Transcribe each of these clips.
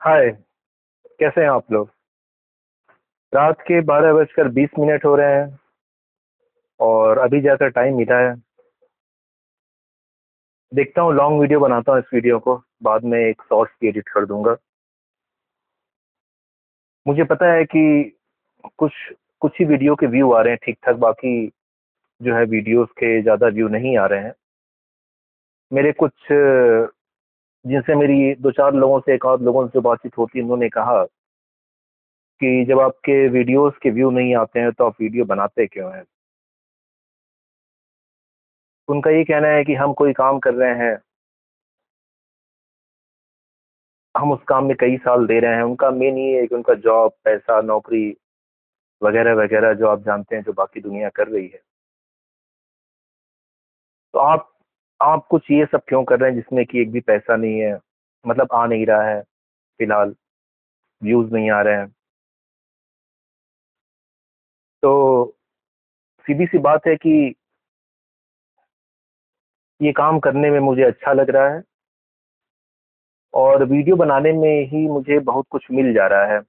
हाय। कैसे हैं आप लोग? रात के 12:20 हो रहे हैं और अभी जाकर टाइम मिला है। देखता हूँ, लॉन्ग वीडियो बनाता हूँ, इस वीडियो को बाद में एक शॉर्ट्स की एडिट कर दूंगा। मुझे पता है कि कुछ कुछ ही वीडियो के व्यू आ रहे हैं ठीक ठाक, बाकी जो है वीडियोस के ज़्यादा व्यू नहीं आ रहे हैं। मेरे कुछ जिनसे मेरी दो चार लोगों से, एक आध लोगों से जो बातचीत होती है, उन्होंने कहा कि जब आपके वीडियोस के व्यू नहीं आते हैं तो आप वीडियो बनाते क्यों हैं। उनका ये कहना है कि हम कोई काम कर रहे हैं, हम उस काम में कई साल दे रहे हैं। उनका मेन ये है कि उनका जॉब, पैसा, नौकरी वगैरह वगैरह जो आप जानते हैं, जो बाकी दुनिया कर रही है। तो आप कुछ ये सब क्यों कर रहे हैं जिसमें कि एक भी पैसा नहीं है, मतलब आ नहीं रहा है, फिलहाल व्यूज नहीं आ रहे हैं। तो सीधी सी बात है कि ये काम करने में मुझे अच्छा लग रहा है और वीडियो बनाने में ही मुझे बहुत कुछ मिल जा रहा है।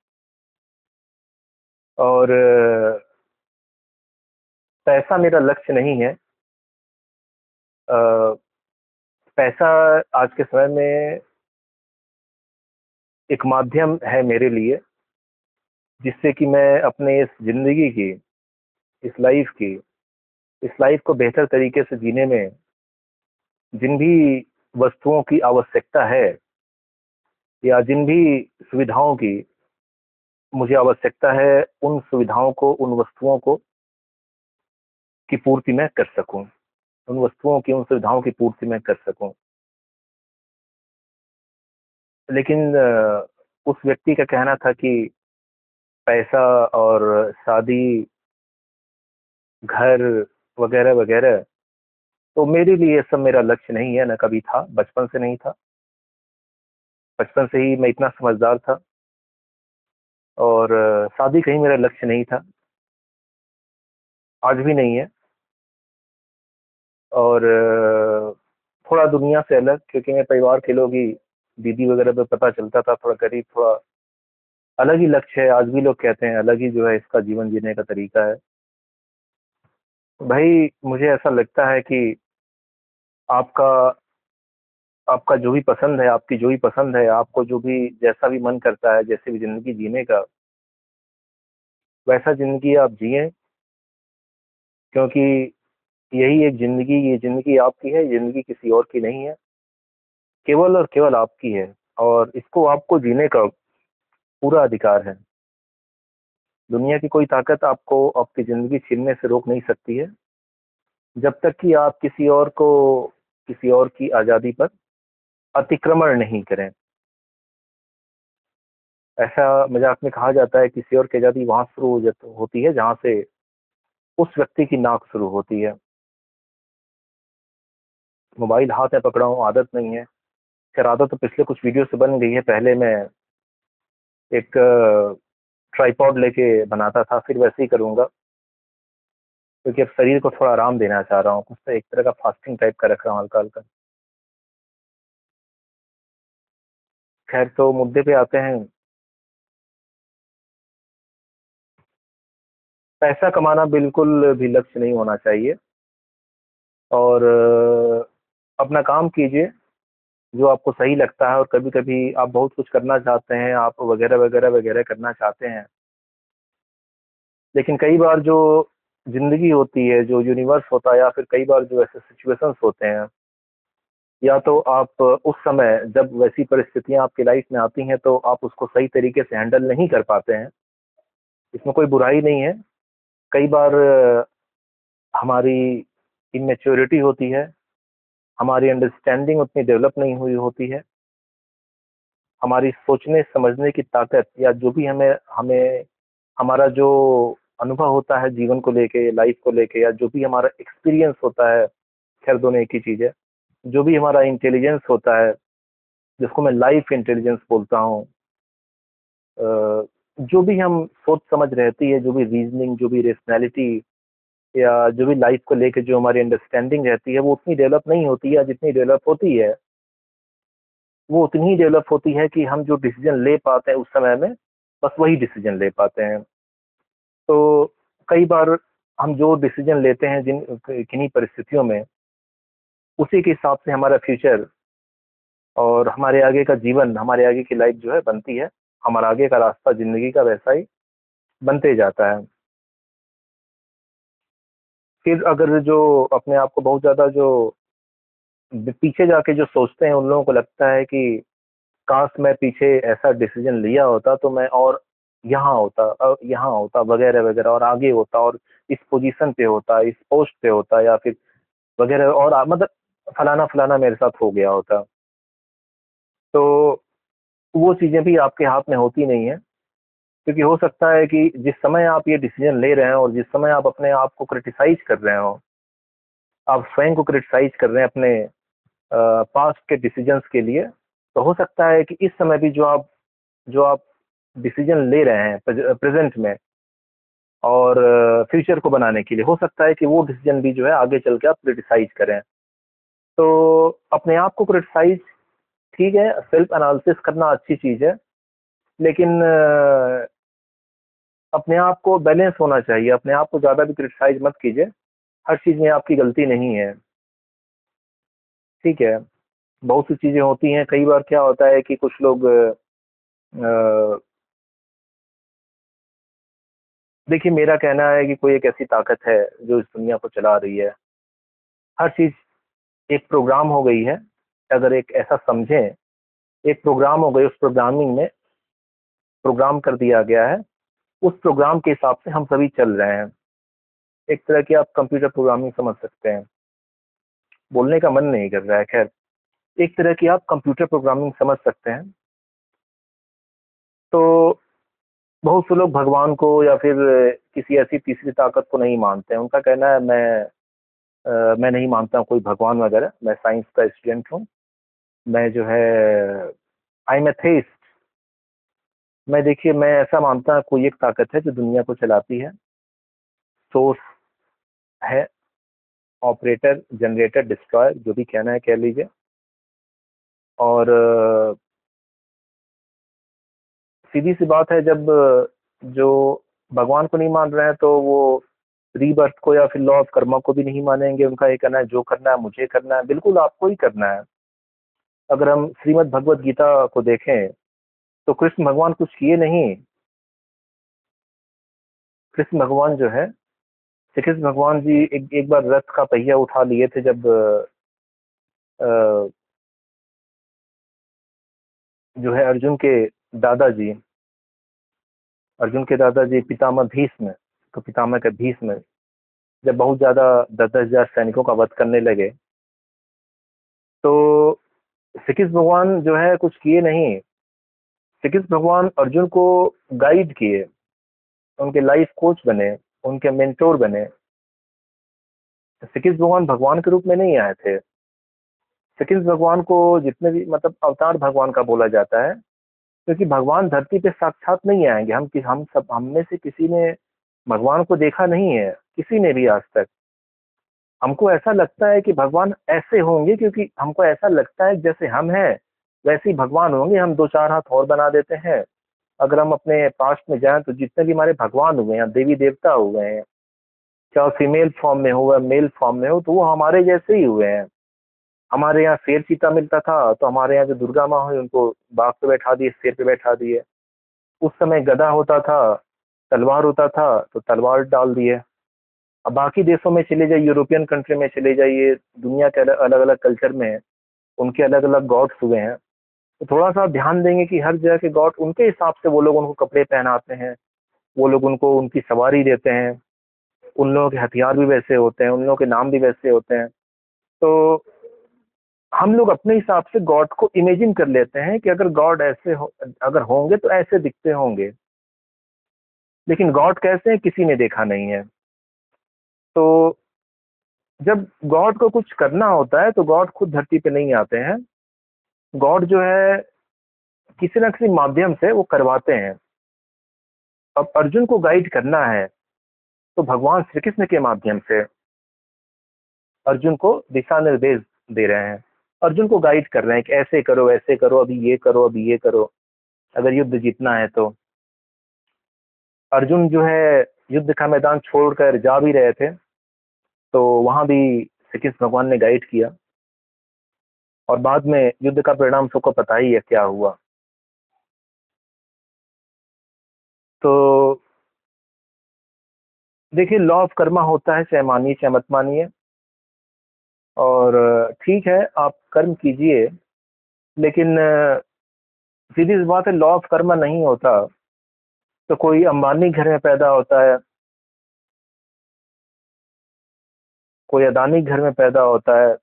और पैसा मेरा लक्ष्य नहीं है। अ, पैसा आज के समय में एक माध्यम है मेरे लिए, जिससे कि मैं अपने इस जिंदगी की, इस लाइफ को बेहतर तरीके से जीने में जिन भी वस्तुओं की आवश्यकता है, या जिन भी सुविधाओं की मुझे आवश्यकता है, उन सुविधाओं को, उन वस्तुओं को की पूर्ति मैं कर सकूं, उन वस्तुओं की, उन सुविधाओं की पूर्ति मैं कर सकूं। लेकिन उस व्यक्ति का कहना था कि पैसा और शादी, घर वगैरह वगैरह, तो मेरे लिए ये सब मेरा लक्ष्य नहीं है, ना कभी था, बचपन से नहीं था। बचपन से ही मैं इतना समझदार था और शादी कहीं मेरा लक्ष्य नहीं था, आज भी नहीं है। और थोड़ा दुनिया से अलग, क्योंकि मैं परिवार के लोग ही, दीदी वगैरह पे पता चलता था, थोड़ा गरीब, थोड़ा अलग ही लक्ष्य है। आज भी लोग कहते हैं अलग ही जो है इसका जीवन जीने का तरीका है। भाई, मुझे ऐसा लगता है कि आपका आपका जो भी पसंद है, आपकी जो भी पसंद है, आपको जो भी, जैसा भी मन करता है, जैसे भी जिंदगी जीने का, वैसा जिंदगी आप जिए। क्योंकि यही एक जिंदगी, ये जिंदगी आपकी है, जिंदगी किसी और की नहीं है, केवल और केवल आपकी है। और इसको आपको जीने का पूरा अधिकार है। दुनिया की कोई ताकत आपको आपकी जिंदगी छीनने से रोक नहीं सकती है, जब तक कि आप किसी और की आज़ादी पर अतिक्रमण नहीं करें। ऐसा मजाक में कहा जाता है, किसी और की आज़ादी वहां शुरू होती है जहां से उस व्यक्ति की नाक शुरू होती है। मोबाइल हाथ में पकड़ा हूँ, आदत नहीं है। खैर, आदत तो पिछले कुछ वीडियो से बन गई है। पहले मैं एक ट्राइपॉड लेके बनाता था, फिर वैसे ही करूंगा, क्योंकि अब शरीर को थोड़ा आराम देना चाह रहा हूँ। कुछ तो एक तरह का फास्टिंग टाइप का रख रहा हूँ, हल्का हल्का। खैर, तो मुद्दे पे आते हैं। पैसा कमाना बिल्कुल भी लक्ष्य नहीं होना चाहिए। और अपना काम कीजिए जो आपको सही लगता है। और कभी कभी आप बहुत कुछ करना चाहते हैं, आप वगैरह वगैरह वगैरह करना चाहते हैं, लेकिन कई बार जो जिंदगी होती है, जो यूनिवर्स होता है, या फिर कई बार जो ऐसे सिचुएशंस होते हैं, या तो आप उस समय जब वैसी परिस्थितियां आपकी लाइफ में आती हैं तो आप उसको सही तरीके से हैंडल नहीं कर पाते हैं। इसमें कोई बुराई नहीं है। कई बार हमारी इमेच्योरिटी होती है, हमारी अंडरस्टैंडिंग उतनी डेवलप नहीं हुई होती है, हमारी सोचने समझने की ताकत, या जो भी हमें हमें हमारा जो अनुभव होता है जीवन को लेके, लाइफ को लेके, या जो भी हमारा एक्सपीरियंस होता है, खैर दोनों एक ही चीज है। जो भी हमारा इंटेलिजेंस होता है, जिसको मैं लाइफ इंटेलिजेंस बोलता हूँ, जो भी हम सोच समझ रहती है, जो भी रीजनिंग, जो भी रेशनैलिटी, या जो भी लाइफ को लेके जो हमारी अंडरस्टैंडिंग रहती है, वो उतनी डेवलप नहीं होती है जितनी डेवलप होती है वो उतनी ही डेवलप होती है कि हम जो डिसीजन ले पाते हैं उस समय में, बस वही डिसीजन ले पाते हैं। तो कई बार हम जो डिसीजन लेते हैं किन्हीं परिस्थितियों में, उसी के हिसाब से हमारा फ्यूचर और हमारे आगे का जीवन, हमारे आगे की लाइफ जो है बनती है। हमारा आगे का रास्ता जिंदगी का वैसा ही बनते जाता है। फिर अगर जो अपने आप को बहुत ज्यादा जो पीछे जाके जो सोचते हैं, उन लोगों को लगता है कि काश मैं पीछे ऐसा डिसीजन लिया होता तो मैं और यहाँ होता वगैरह वगैरह, और आगे होता, और इस पोजीशन पे होता, इस पोस्ट पे होता, या फिर वगैरह, और मतलब फलाना फलाना मेरे साथ हो गया होता। तो वो चीजें भी आपके हाथ में होती नहीं है, क्योंकि हो सकता है कि जिस समय आप ये डिसीजन ले रहे हैं और जिस समय आप अपने आप को क्रिटिसाइज कर रहे हो, आप स्वयं को क्रिटिसाइज कर रहे हैं अपने पास्ट के डिसीजंस के लिए, तो हो सकता है कि इस समय भी जो आप डिसीजन ले रहे हैं प्रेजेंट में और फ्यूचर को बनाने के लिए, हो सकता है कि वो डिसीजन भी जो है आगे चल के आप क्रिटिसाइज करें। तो अपने आप को क्रिटिसाइज ठीक है, सेल्फ एनालिसिस करना अच्छी चीज है, लेकिन अपने आप को बैलेंस होना चाहिए। अपने आप को ज्यादा भी क्रिटिसाइज मत कीजिए, हर चीज में आपकी गलती नहीं है। ठीक है, बहुत सी चीजें होती हैं। कई बार क्या होता है कि कुछ लोग देखिए, मेरा कहना है कि कोई एक ऐसी ताकत है जो इस दुनिया को चला रही है। हर चीज एक प्रोग्राम हो गई है। अगर एक ऐसा समझें, एक प्रोग्राम हो गई, उस प्रोग्रामिंग में प्रोग्राम कर दिया गया है, उस प्रोग्राम के हिसाब से हम सभी चल रहे हैं। एक तरह की आप कंप्यूटर प्रोग्रामिंग समझ सकते हैं। बोलने का मन नहीं कर रहा है, खैर, एक तरह की आप कंप्यूटर प्रोग्रामिंग समझ सकते हैं। तो बहुत से लोग भगवान को या फिर किसी ऐसी तीसरी ताकत को नहीं मानते हैं। उनका कहना है मैं नहीं मानता हूँ कोई भगवान वगैरह, मैं साइंस का स्टूडेंट हूँ, मैं जो है आई एम एथेइस्ट। मैं, देखिए, मैं ऐसा मानता हूँ कोई एक ताकत है जो दुनिया को चलाती है। सोर्स है, ऑपरेटर, जनरेटर, डिस्ट्रॉयर, जो भी कहना है कह लीजिए। और सीधी सी बात है, जब जो भगवान को नहीं मान रहे हैं तो वो रीबर्थ को या फिर लॉ ऑफ कर्मा को भी नहीं मानेंगे। उनका ये कहना है जो करना है मुझे करना है, बिल्कुल आपको ही करना है। अगर हम श्रीमद् भगवत गीता को देखें तो कृष्ण भगवान कुछ किए नहीं। कृष्ण भगवान जो है, श्री कृष्ण भगवान जी एक बार रथ का पहिया उठा लिए थे, जब अ, जो है दादाजी अर्जुन के दादाजी पितामह भीष्म, तो पितामह के भीष्म जब बहुत ज्यादा 10,000 सैनिकों का वध करने लगे, तो श्री कृष्ण भगवान जो है कुछ किए नहीं। श्री कृष्ण भगवान अर्जुन को गाइड किए, उनके लाइफ कोच बने, उनके मेंटोर बने। श्री कृष्ण भगवान भगवान के रूप में नहीं आए थे। श्री कृष्ण भगवान को जितने भी, मतलब, अवतार भगवान का बोला जाता है, क्योंकि भगवान धरती पे साक्षात नहीं आएंगे। हम में से किसी ने भगवान को देखा नहीं है, किसी ने भी आज तक। हमको ऐसा लगता है कि भगवान ऐसे होंगे, क्योंकि हमको ऐसा लगता है जैसे हम हैं वैसे ही भगवान होंगे। हम दो चार हाथ और बना देते हैं। अगर हम अपने पास्ट में जाएं तो जितने भी हमारे भगवान हुए हैं, देवी देवता हुए हैं, चाहे फीमेल फॉर्म में हो या मेल फॉर्म में हो, तो वो हमारे जैसे ही हुए हैं। हमारे यहाँ शेर चीता मिलता था, तो हमारे यहाँ जो दुर्गा माँ हुई उनको बाघ पे बैठा दिए, शेर पे बैठा दिए। उस समय गदा होता था, तलवार होता था, तो तलवार डाल दिए। अब बाकी देशों में चले जाइए, यूरोपियन कंट्री में चले जाइए, दुनिया के अलग अलग कल्चर में उनके अलग अलग गॉड्स हुए हैं। तो थोड़ा सा ध्यान देंगे कि हर जगह के गॉड उनके हिसाब से, वो लोग उनको कपड़े पहनाते हैं, वो लोग उनको उनकी सवारी देते हैं, उन लोगों के हथियार भी वैसे होते हैं, उन लोगों के नाम भी वैसे होते हैं। तो हम लोग अपने हिसाब से गॉड को इमेजिन कर लेते हैं कि अगर गॉड अगर होंगे तो ऐसे दिखते होंगे। लेकिन गॉड कैसे हैं किसी ने देखा नहीं है। तो जब गॉड को कुछ करना होता है तो गॉड खुद धरती पे नहीं आते हैं। गॉड जो है किसी न किसी माध्यम से वो करवाते हैं। अब अर्जुन को गाइड करना है तो भगवान श्री कृष्ण के माध्यम से अर्जुन को दिशा निर्देश दे रहे हैं। अर्जुन को गाइड कर रहे हैं कि ऐसे करो, ऐसे करो, अभी ये करो, अभी ये करो, अगर युद्ध जीतना है तो। अर्जुन जो है युद्ध का मैदान छोड़कर जा भी रहे थे, तो वहां भी श्री कृष्ण भगवान ने गाइड किया, और बाद में युद्ध का परिणाम सबको पता ही है क्या हुआ। तो देखिए, लॉ ऑफ कर्मा होता है, चाहे मानिए चाहे मत मानिए, और ठीक है आप कर्म कीजिए, लेकिन सीधी सी बात है, लॉ ऑफ कर्मा नहीं होता तो कोई अंबानी घर में पैदा होता है, कोई अदानी घर में पैदा होता है,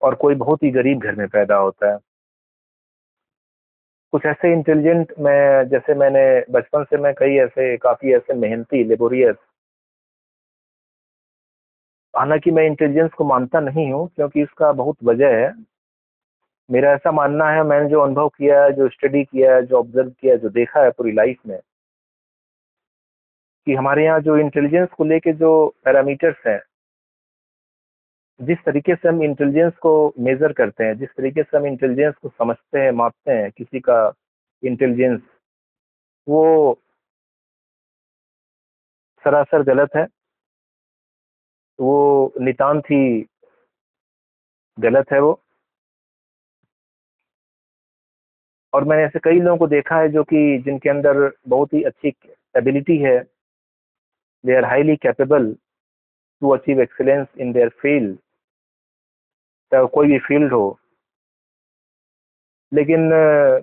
और कोई बहुत ही गरीब घर में पैदा होता है। कुछ ऐसे इंटेलिजेंट, मैं जैसे मैंने बचपन से मैं कई ऐसे काफी ऐसे मेहनती लेबोरियस, हालांकि मैं इंटेलिजेंस को मानता नहीं हूँ क्योंकि इसका बहुत वजह है। मेरा ऐसा मानना है, मैंने जो अनुभव किया है, जो स्टडी किया है, जो ऑब्जर्व किया है, जो देखा है पूरी लाइफ में, कि हमारे यहाँ जो इंटेलिजेंस को लेके जो पैरामीटर्स हैं, जिस तरीके से हम इंटेलिजेंस को मेजर करते हैं, जिस तरीके से हम इंटेलिजेंस को समझते हैं, मापते हैं किसी का इंटेलिजेंस, वो सरासर गलत है, वो नितांत ही गलत है वो। और मैंने ऐसे कई लोगों को देखा है जो कि जिनके अंदर बहुत ही अच्छी एबिलिटी है, they are highly capable to achieve excellence in their field, चाहे वो कोई भी फील्ड हो, लेकिन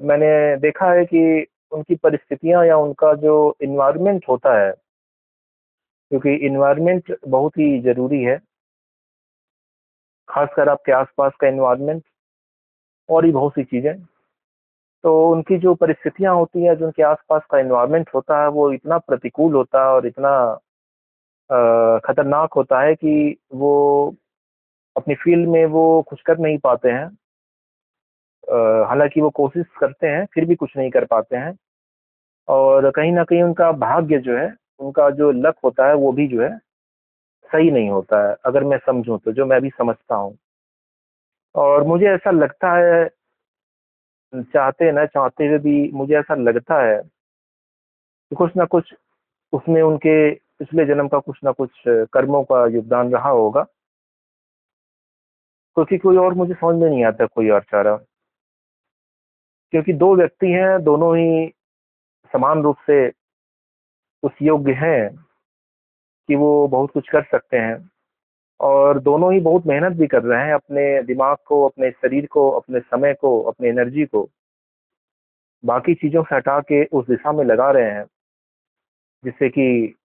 मैंने देखा है कि उनकी परिस्थितियां या उनका जो इन्वायरमेंट होता है, क्योंकि इन्वायरमेंट बहुत ही जरूरी है, खासकर आपके आसपास का इन्वायरमेंट, और भी बहुत सी चीजें। तो उनकी जो परिस्थितियां होती हैं, जो उनके आसपास का इन्वायरमेंट होता है, वो इतना प्रतिकूल होता है और इतना खतरनाक होता है कि वो अपनी फील्ड में वो कुछ कर नहीं पाते हैं। हालांकि वो कोशिश करते हैं, फिर भी कुछ नहीं कर पाते हैं, और कहीं ना कहीं उनका भाग्य जो है, उनका जो लक होता है, वो भी जो है सही नहीं होता है, अगर मैं समझूं तो, जो मैं भी समझता हूँ। और मुझे ऐसा लगता है, चाहते न चाहते हुए भी मुझे ऐसा लगता है कि कुछ ना कुछ उसमें उनके पिछले जन्म का कुछ ना कुछ कर्मों का योगदान रहा होगा, क्योंकि कोई और मुझे समझ में नहीं आता कोई और चारा। क्योंकि दो व्यक्ति हैं, दोनों ही समान रूप से उस योग्य हैं कि वो बहुत कुछ कर सकते हैं, और दोनों ही बहुत मेहनत भी कर रहे हैं, अपने दिमाग को, अपने शरीर को, अपने समय को, अपनी एनर्जी को बाकी चीजों से हटा के उस दिशा में लगा रहे हैं, जिससे कि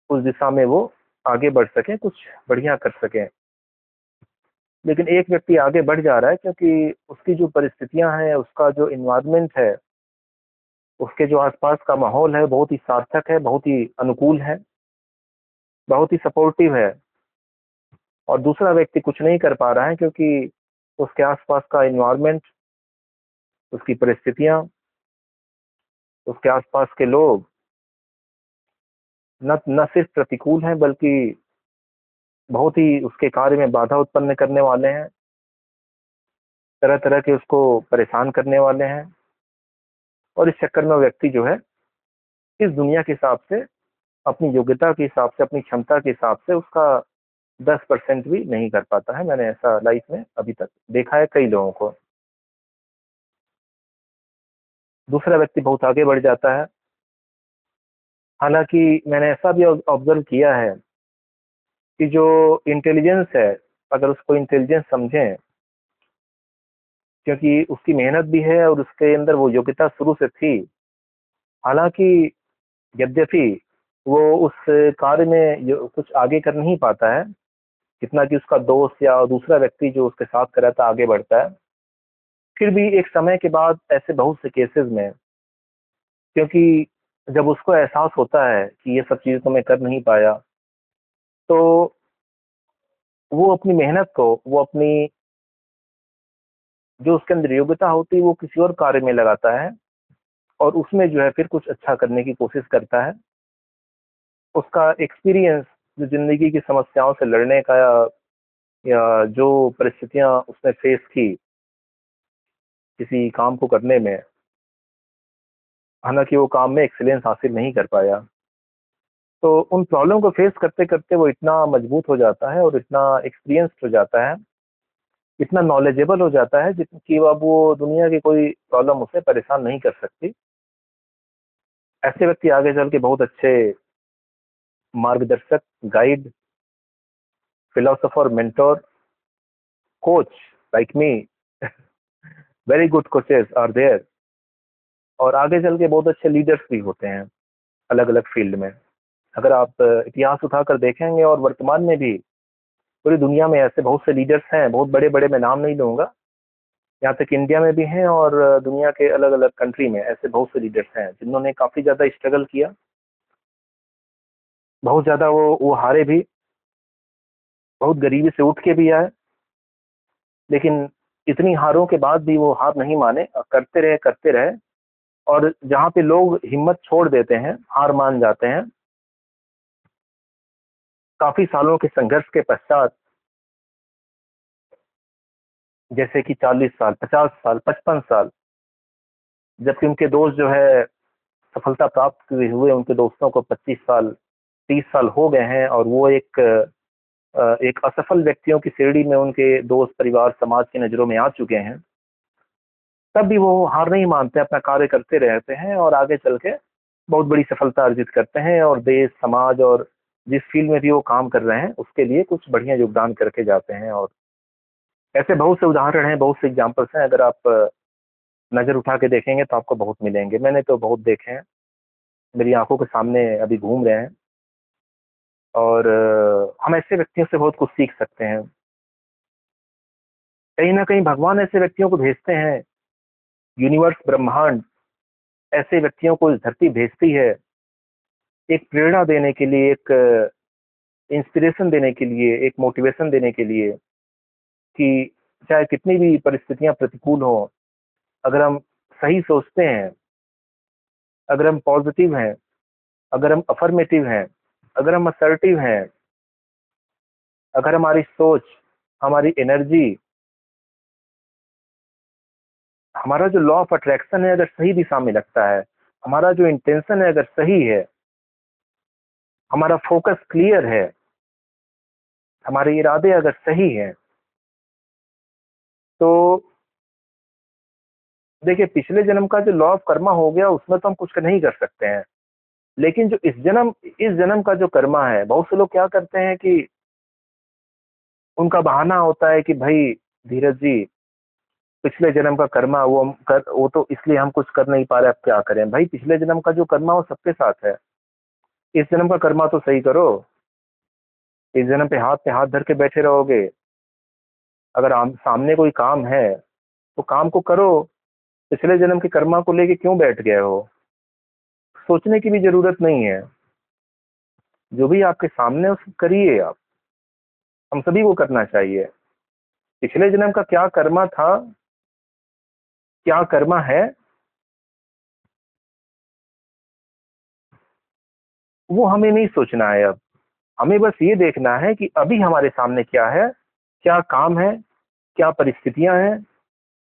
उस दिशा में वो आगे बढ़ सकें, कुछ बढ़िया कर सकें। लेकिन एक व्यक्ति आगे बढ़ जा रहा है क्योंकि उसकी जो परिस्थितियां हैं, उसका जो इन्वायरमेंट है, उसके जो आसपास का माहौल है, बहुत ही सार्थक है, बहुत ही अनुकूल है, बहुत ही सपोर्टिव है। और दूसरा व्यक्ति कुछ नहीं कर पा रहा है क्योंकि उसके आसपास का इन्वायरमेंट, उसकी परिस्थितियां, उसके आसपास के लोग न सिर्फ प्रतिकूल हैं, बल्कि बहुत ही उसके कार्य में बाधा उत्पन्न करने वाले हैं, तरह तरह के उसको परेशान करने वाले हैं। और इस चक्कर में वो व्यक्ति जो है, इस दुनिया के हिसाब से, अपनी योग्यता के हिसाब से, अपनी क्षमता के हिसाब से उसका 10% भी नहीं कर पाता है। मैंने ऐसा लाइफ में अभी तक देखा है कई लोगों को। दूसरा व्यक्ति बहुत आगे बढ़ जाता है। हालांकि मैंने ऐसा भी ऑब्जर्व किया है कि जो इंटेलिजेंस है, अगर उसको इंटेलिजेंस समझें, क्योंकि उसकी मेहनत भी है और उसके अंदर वो योग्यता शुरू से थी। हालांकि यद्यपि वो उस कार्य में कुछ आगे कर नहीं पाता है, जितना कि उसका दोस्त या दूसरा व्यक्ति जो उसके साथ कर रहा था आगे बढ़ता है, फिर भी एक समय के बाद ऐसे बहुत से केसेस में, क्योंकि जब उसको एहसास होता है कि ये सब चीज़ें तो मैं कर नहीं पाया, तो वो अपनी मेहनत को, वो अपनी जो उसके अंदर योग्यता होती है, वो किसी और कार्य में लगाता है, और उसमें जो है फिर कुछ अच्छा करने की कोशिश करता है। उसका एक्सपीरियंस, जो जिंदगी की समस्याओं से लड़ने का, या जो परिस्थितियां उसने फेस की किसी काम को करने में, हालांकि वो काम में एक्सीलेंस हासिल नहीं कर पाया, तो उन प्रॉब्लम को फेस करते करते वो इतना मजबूत हो जाता है और इतना एक्सपीरियंस्ड हो जाता है, इतना नॉलेजेबल हो जाता है कि अब वो दुनिया की कोई प्रॉब्लम उसे परेशान नहीं कर सकती। ऐसे व्यक्ति आगे चल के बहुत अच्छे मार्गदर्शक, guide, philosopher, mentor, coach like me, very good coaches are there, और आगे चल के बहुत अच्छे लीडर्स भी होते हैं अलग अलग फील्ड में। अगर आप इतिहास उठाकर देखेंगे और वर्तमान में भी पूरी दुनिया में ऐसे बहुत से लीडर्स हैं, बहुत बड़े बड़े, मैं नाम नहीं लूंगा, यहाँ तक इंडिया में भी हैं और दुनिया के अलग अलग कंट्री में ऐसे बहुत से लीडर्स हैं जिन्होंने काफी ज्यादा स्ट्रगल किया, बहुत ज्यादा वो हारे भी, बहुत गरीबी से उठ के भी आए, लेकिन इतनी हारों के बाद भी वो हार नहीं माने और करते रहे करते रहे। और जहाँ पे लोग हिम्मत छोड़ देते हैं, हार मान जाते हैं, काफी सालों के संघर्ष के पश्चात, जैसे कि 40 साल, 50 साल, 55 साल, जबकि उनके दोस्त जो है सफलता प्राप्त हुए, उनके दोस्तों को 25 साल, 30 साल हो गए हैं और वो एक असफल व्यक्तियों की श्रेणी में उनके दोस्त, परिवार, समाज की नजरों में आ चुके हैं, तब भी वो हार नहीं मानते, अपना कार्य करते रहते हैं और आगे चल के बहुत बड़ी सफलता अर्जित करते हैं और देश, समाज और जिस फील्ड में भी वो काम कर रहे हैं उसके लिए कुछ बढ़िया योगदान करके जाते हैं। और ऐसे बहुत से उदाहरण हैं, बहुत से एग्जाम्पल्स हैं, अगर आप नजर उठा के देखेंगे तो आपको बहुत मिलेंगे। मैंने तो बहुत देखे हैं, मेरी आंखों के सामने अभी घूम रहे हैं, और हम ऐसे व्यक्तियों से बहुत कुछ सीख सकते हैं। कहीं ना कहीं भगवान ऐसे व्यक्तियों को भेजते हैं, यूनिवर्स, ब्रह्मांड ऐसे व्यक्तियों को इस धरती भेजती है, एक प्रेरणा देने के लिए, एक इंस्पिरेशन देने के लिए, एक मोटिवेशन देने के लिए, कि चाहे कितनी भी परिस्थितियां प्रतिकूल हो, अगर हम सही सोचते हैं, अगर हम पॉजिटिव हैं, अगर हम अफर्मेटिव हैं, अगर हम असर्टिव हैं, अगर हमारी सोच, हमारी एनर्जी, हमारा जो लॉ ऑफ अट्रैक्शन है अगर सही दिशा में लगता है, हमारा जो इंटेंशन है अगर सही है, हमारा फोकस क्लियर है, हमारे इरादे अगर सही हैं, तो देखिए पिछले जन्म का जो लॉ ऑफ कर्मा हो गया उसमें तो हम कुछ नहीं कर सकते हैं, लेकिन जो इस जन्म का जो कर्मा है, बहुत से लोग क्या करते हैं कि उनका बहाना होता है कि भाई धीरज जी, पिछले जन्म का कर्मा वो तो इसलिए हम कुछ कर नहीं पा रहे, अब क्या करें। भाई पिछले जन्म का जो कर्मा वो सबके साथ है, इस जन्म का कर्मा तो सही करो। इस जन्म पे हाथ धर के बैठे रहोगे, अगर सामने कोई काम है तो काम को करो, पिछले जन्म के कर्मा को लेके क्यों बैठ गए हो, सोचने की भी जरूरत नहीं है। जो भी आपके सामने उसको करिए आप, हम सभी को करना चाहिए। पिछले जन्म का क्या कर्मा था, क्या कर्मा है, वो हमें नहीं सोचना है। अब हमें बस ये देखना है कि अभी हमारे सामने क्या है, क्या काम है, क्या परिस्थितियां हैं,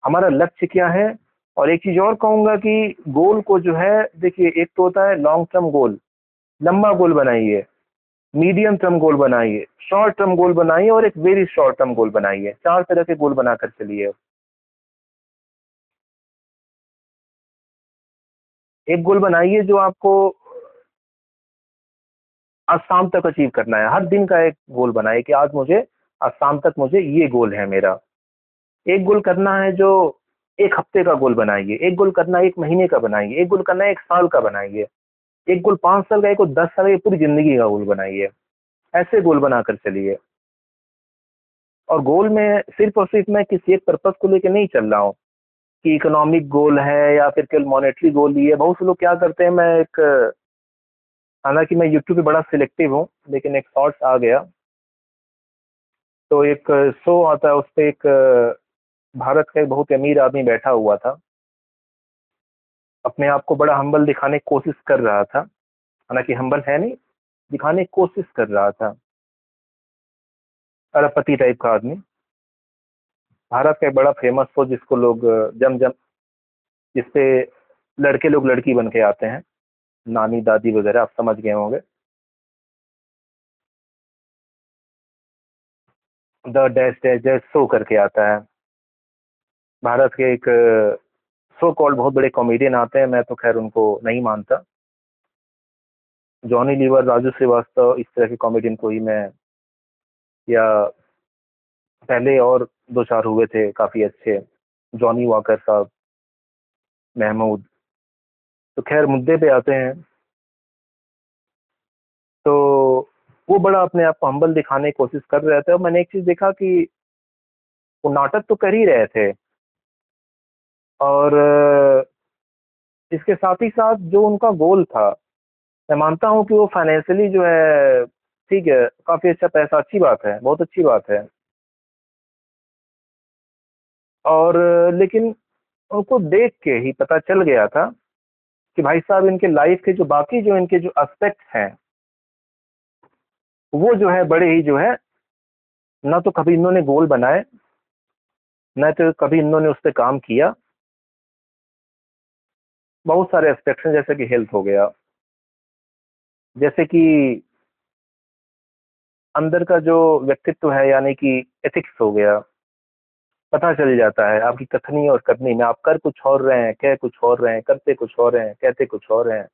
हमारा लक्ष्य क्या है। और एक चीज और कहूंगा कि गोल को जो है, देखिए एक तो होता है लॉन्ग टर्म गोल, लंबा गोल बनाइए, मीडियम टर्म गोल बनाइए, शॉर्ट टर्म गोल बनाइए और एक वेरी शॉर्ट टर्म गोल बनाइए। 4 तरह के गोल बनाकर चलिए। एक गोल बनाइए जो आपको आज शाम तक अचीव करना है, हर दिन का एक गोल बनाइए कि आज मुझे, आज शाम तक मुझे ये गोल है मेरा। एक गोल करना है जो 1 हफ्ते का गोल बनाइए, एक गोल करना है 1 महीने का बनाइए, एक गोल करना है 1 साल का बनाइए, एक गोल 5 साल का, एक गोल 10 साल का, पूरी जिंदगी का गोल बनाइए। ऐसे गोल बनाकर चलिए। और गोल में सिर्फ और सिर्फ मैं किसी एक पर्पज को लेकर नहीं चल रहा हूँ कि इकोनॉमिक गोल है या फिर केवल मॉनेटरी गोल ही है। बहुत से लोग क्या करते हैं, हालांकि मैं यूट्यूब पे बड़ा सिलेक्टिव हूँ, लेकिन एक शॉर्ट्स आ गया तो एक शो आता है, उस पर एक भारत का एक बहुत अमीर आदमी बैठा हुआ था, अपने आप को बड़ा हम्बल दिखाने की कोशिश कर रहा था, हालांकि हम्बल है नहीं, दिखाने की कोशिश कर रहा था। अरबपति टाइप का आदमी, भारत का एक बड़ा फेमस शो जिसको लोग जम जम जिसपे लड़के लोग लड़की बन के आते हैं, नानी दादी वगैरह, आप समझ गए होंगे। The dash dash dash show करके आता है। भारत के एक सो कॉल्ड बहुत बड़े कॉमेडियन आते हैं, मैं तो खैर उनको नहीं मानता। जॉनी लीवर, राजू श्रीवास्तव, इस तरह के कॉमेडियन को ही मैं, या पहले और दो चार हुए थे काफी अच्छे, जॉनी वॉकर साहब, महमूद। तो खैर मुद्दे पे आते हैं। तो वो बड़ा अपने आप को हम्बल दिखाने की कोशिश कर रहे थे, और मैंने एक चीज देखा कि वो नाटक तो कर ही रहे थे, और इसके साथ ही साथ जो उनका गोल था, मैं मानता हूँ कि वो फाइनेंशियली जो है ठीक है, काफी अच्छा पैसा, अच्छी बात है, बहुत अच्छी बात है। और लेकिन उनको देख के ही पता चल गया था कि भाई साहब इनके लाइफ के जो बाकी जो इनके जो एस्पेक्ट हैं, वो जो है बड़े ही जो है, ना तो कभी इन्होंने गोल बनाए, न तो कभी इन्होंने उस पर काम किया। बहुत सारे एस्पेक्ट्स हैं, जैसे कि हेल्थ हो गया, जैसे कि अंदर का जो व्यक्तित्व है, यानी कि एथिक्स हो गया, पता चल जाता है आपकी कथनी और करनी में। आप कर कुछ और रहे हैं, कह कुछ और रहे हैं, करते कुछ और हैं, कहते कुछ और हैं,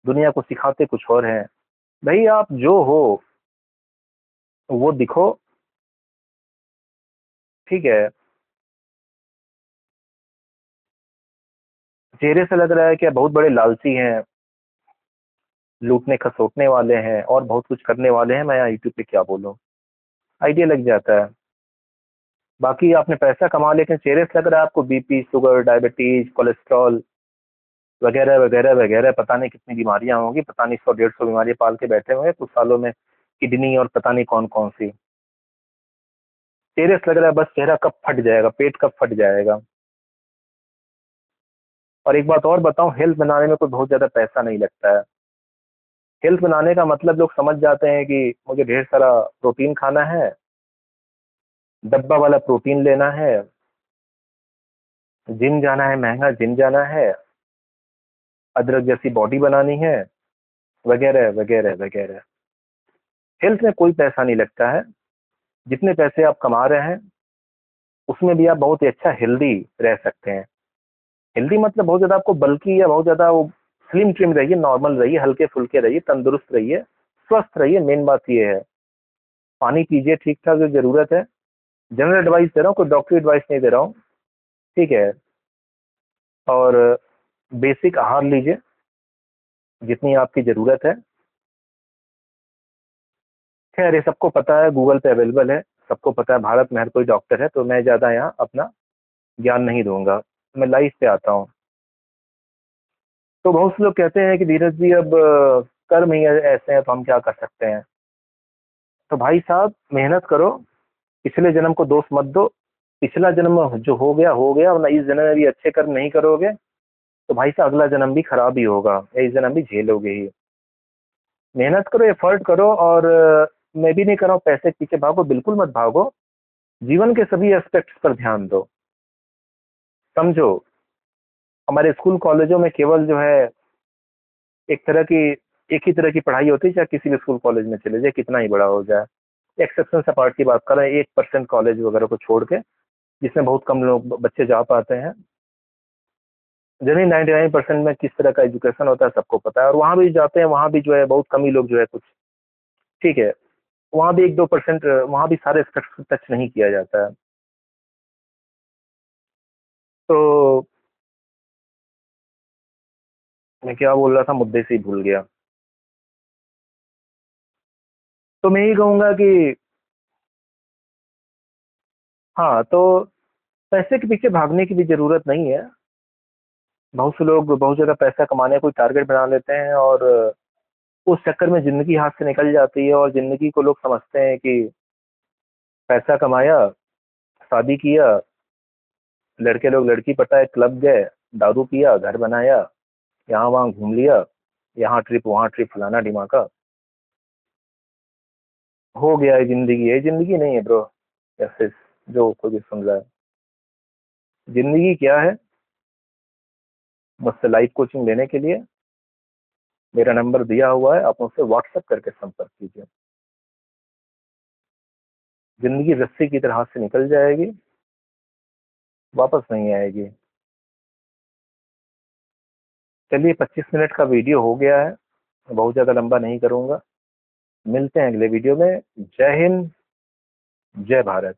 दुनिया को सिखाते कुछ और हैं। भाई आप जो हो वो दिखो, ठीक है। चेहरे से लग रहा है कि आप बहुत बड़े लालची हैं, लूटने खसोटने वाले हैं, और बहुत कुछ करने वाले हैं, मैं यहाँ यूट्यूब पे क्या बोलूँ, आइडिया लग जाता है। बाकी आपने पैसा कमा, लेकिन चेहरे से लग रहा है आपको बीपी, शुगर, डायबिटीज, कोलेस्ट्रॉल वगैरह वगैरह वगैरह, पता नहीं कितनी बीमारियां होंगी, पता नहीं 100-150 बीमारियां पाल के बैठे हुए हैं कुछ सालों में, किडनी और पता नहीं कौन कौन सी। चेहरे से लग रहा है बस चेहरा कब फट जाएगा, पेट कब फट जाएगा। और एक बात और बताऊं, हेल्थ बनाने में कोई बहुत ज्यादा पैसा नहीं लगता है। हेल्थ बनाने का मतलब लोग समझ जाते हैं कि मुझे ढेर सारा प्रोटीन खाना है, डब्बा वाला प्रोटीन लेना है, जिम जाना है, महंगा जिम जाना है, अदरक जैसी बॉडी बनानी है, वगैरह वगैरह वगैरह। हेल्थ में कोई पैसा नहीं लगता है। जितने पैसे आप कमा रहे हैं उसमें भी आप बहुत ही अच्छा हेल्दी रह सकते हैं। हेल्दी मतलब बहुत ज्यादा आपको बल्कि या बहुत ज्यादा वो स्लिम ट्रिम रहिए, नॉर्मल रहिए, हल्के फुल्के रहिए, तंदुरुस्त रहिए, स्वस्थ रहिए। मेन बात ये है, पानी पीजिए ठीक ठाक जो जरूरत है। जनरल एडवाइस दे रहा हूँ, कोई डॉक्टरी एडवाइस नहीं दे रहा हूँ, ठीक है। और बेसिक आहार लीजिए जितनी आपकी जरूरत है। खैर ये सबको पता है, गूगल पे अवेलेबल है, सबको पता है, भारत में हर कोई डॉक्टर है, तो मैं ज्यादा यहाँ अपना ज्ञान नहीं दूंगा, मैं लाइफ पे आता हूँ। तो बहुत से लोग कहते हैं कि धीरज जी अब कर्म ही ऐसे हैं तो हम क्या कर सकते हैं। तो भाई साहब मेहनत करो, पिछले जन्म को दोष मत दो। पिछला जन्म जो हो गया, वरना इस जन्म में भी अच्छे कर्म नहीं करोगे तो भाई साहब अगला जन्म भी खराब ही होगा, या इस जन्म भी झेलोगे ही। मेहनत करो, एफर्ट करो, और मैं भी नहीं कर रहा हूँ पैसे के पीछे भागो, बिल्कुल मत भागो। जीवन के सभी एस्पेक्ट्स पर ध्यान दो। समझो, हमारे स्कूल कॉलेजों में केवल जो है एक तरह की एक ही तरह की पढ़ाई होती है, चाहे किसी भी स्कूल कॉलेज में चले जाए, कितना ही बड़ा हो जाए। एक्सेप्शन से पार्ट की बात कर रहे हैं, 1% कॉलेज वगैरह को छोड़ के, जिसमें बहुत कम लोग बच्चे जा पाते हैं। जनरली 99% में किस तरह का एजुकेशन होता है सबको पता है, और वहाँ भी जाते हैं, वहाँ भी जो है बहुत कम ही लोग जो है कुछ, ठीक है, वहाँ भी 1-2%, वहाँ भी सारे एस्पेक्ट टच नहीं किया जाता है। तो मैं क्या बोल रहा था, मुद्दे से ही भूल गया। तो मैं यही कहूंगा कि हाँ, तो पैसे के पीछे भागने की भी जरूरत नहीं है। बहुत से लोग बहुत ज्यादा पैसा कमाने का कोई टारगेट बना लेते हैं, और उस चक्कर में जिंदगी हाथ से निकल जाती है, और जिंदगी को लोग समझते हैं कि पैसा कमाया, शादी किया, लड़के लोग लड़की पटाए, क्लब गए, दारू पिया, घर बनाया, यहाँ वहाँ घूम लिया, यहाँ ट्रिप वहाँ ट्रिप, फलाना ढिमाका। हो गया है जिंदगी, है जिंदगी नहीं है ब्रो। ऐसे जो कोई भी सुन रहा है, जिंदगी क्या है? मुझसे लाइव कोचिंग लेने के लिए मेरा नंबर दिया हुआ है, आप मुझसे व्हाट्सएप करके संपर्क कीजिए। जिंदगी रस्सी की तरह हाथ से निकल जाएगी, वापस नहीं आएगी। चलिए 25 मिनट का वीडियो हो गया है, बहुत ज़्यादा लंबा नहीं करूँगा। मिलते हैं अगले वीडियो में। जय हिंद, जय भारत।